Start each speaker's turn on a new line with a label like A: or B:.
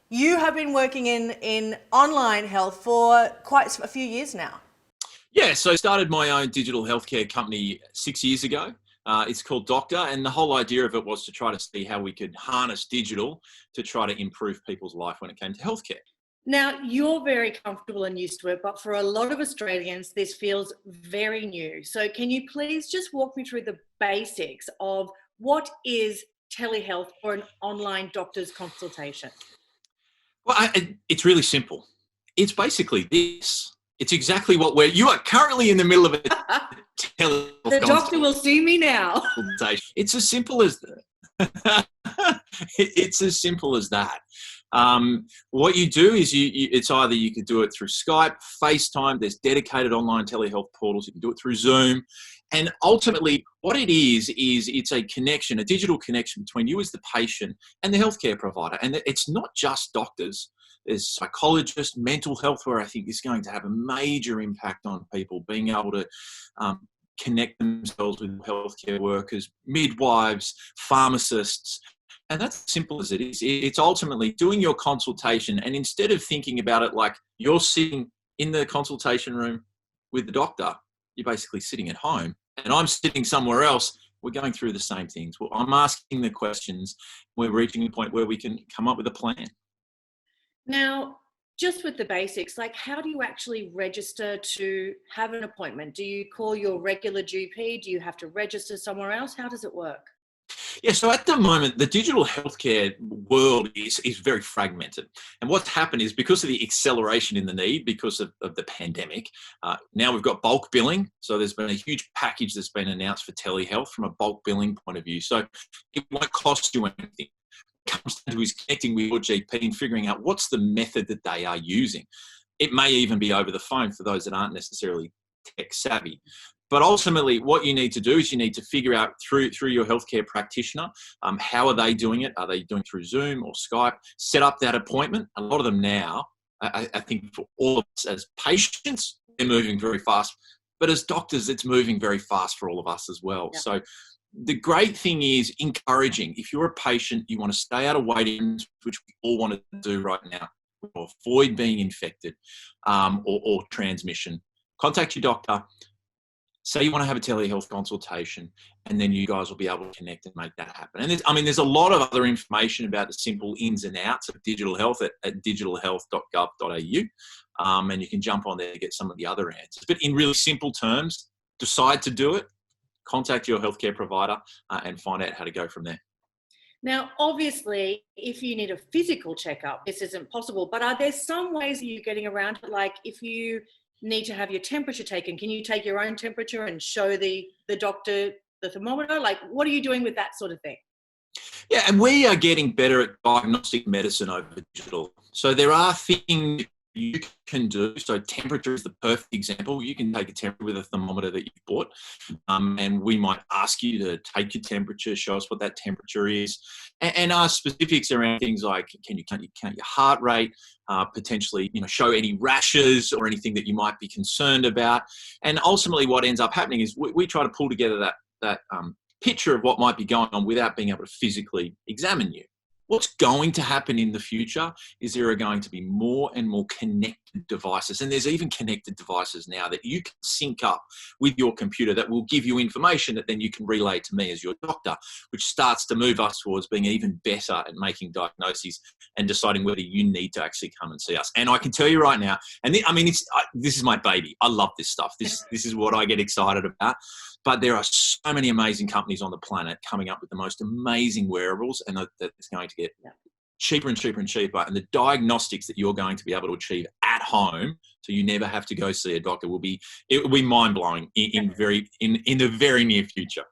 A: You have been working in online health for quite a few years now.
B: Yeah, so I started my own digital healthcare company 6 years ago. It's called Doctor, and the whole idea of it was to try to see how we could harness digital to try to improve people's life when it came to healthcare.
A: Now, you're very comfortable and used to it, but for a lot of Australians, this feels very new. So can you please just walk me through the basics of what is telehealth or an online doctor's consultation?
B: Well, it's really simple. It's basically this. It's exactly what you are currently in the middle of a
A: The
B: telehealth
A: doctor will see me now.
B: consultation. It's as simple as that. It's as simple as that. What you do is it's either you could do it through Skype, FaceTime. There's dedicated online telehealth portals. You can do it through Zoom. And ultimately, what it is it's a connection, a digital connection between you as the patient and the healthcare provider. And it's not just doctors. There's psychologists, mental health, where I think is going to have a major impact on people being able to connect themselves with healthcare workers, midwives, pharmacists. And that's as simple as it is. It's ultimately doing your consultation. And instead of thinking about it like you're sitting in the consultation room with the doctor, you're basically sitting at home and I'm sitting somewhere else. We're going through the same things. Well, I'm asking the questions. We're reaching a point where we can come up with a plan.
A: Now, just with the basics, like how do you actually register to have an appointment? Do you call your regular GP? Do you have to register somewhere else? How does it work?
B: Yeah, so at the moment, the digital healthcare world is very fragmented. And what's happened is because of the acceleration in the need, because of the pandemic, now we've got bulk billing. So there's been a huge package that's been announced for telehealth from a bulk billing point of view. So it won't cost you anything. It comes down to is connecting with your GP and figuring out what's the method that they are using. It may even be over the phone for those that aren't necessarily tech savvy. But ultimately, what you need to do is you need to figure out through your healthcare practitioner, how are they doing it? Are they doing through Zoom or Skype? Set up that appointment. A lot of them now, I think for all of us as patients, they're moving very fast. But as doctors, it's moving very fast for all of us as well. Yeah. So the great thing is encouraging. If you're a patient, you want to stay out of waiting rooms, which we all want to do right now, or avoid being infected or transmission. Contact your doctor. Say you want to have a telehealth consultation, and then you guys will be able to connect and make that happen. And there's a lot of other information about the simple ins and outs of digital health at digitalhealth.gov.au, and you can jump on there to get some of the other answers. But in really simple terms, decide to do it, contact your healthcare provider, and find out how to go from there.
A: Now, obviously, if you need a physical checkup, this isn't possible, but are there some ways that you're getting around it? Like if you need to have your temperature taken, can you take your own temperature and show the doctor the thermometer? Like, what are you doing with that sort of thing?
B: Yeah, and we are getting better at diagnostic medicine over digital. So there are things you can do. So temperature is the perfect example. You can take a temperature with a thermometer that you bought, and we might ask you to take your temperature, show us what that temperature is, and ask specifics around things like, can you count your heart rate, potentially, show any rashes or anything that you might be concerned about. And ultimately what ends up happening is we try to pull together that picture of what might be going on without being able to physically examine you. What's going to happen in the future is there are going to be more and more connected devices. And there's even connected devices now that you can sync up with your computer that will give you information that then you can relay to me as your doctor, which starts to move us towards being even better at making diagnoses and deciding whether you need to actually come and see us. And I can tell you right now, and this is my baby. I love this stuff. This is what I get excited about. But there are so many amazing companies on the planet coming up with the most amazing wearables, and that it's going to get cheaper and cheaper and cheaper. And the diagnostics that you're going to be able to achieve at home, so you never have to go see a doctor, it will be mind blowing in the very near future.